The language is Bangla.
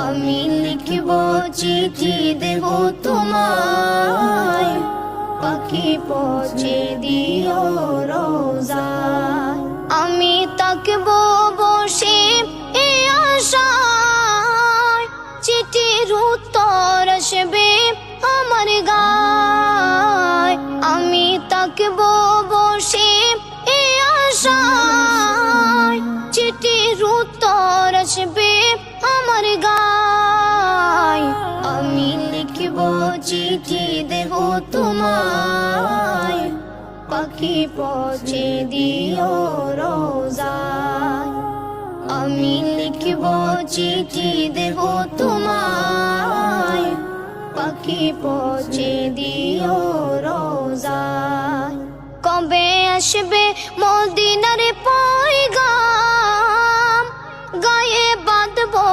আমি লিখব চিঠি দেব তোমায়, পাখি পৌঁছে দিও রোজায়। আমি তাকব বসে এ আশায়, চিঠির উত্তর আসবে আমার গায়। আমি তাকব বসে এ আশায়, চিঠির উত্তর আসবে আমার গায়। আমি লিখব চিঠি দেব তোমায়, পাখি পৌঁছে দিও রোজায়। আমি লিখব চিঠি দেব তোমায়, পাখি পৌঁছে দিও রোজায়। কবে আসবে মদিনার পয়গাম, গায়ে বাঁধবো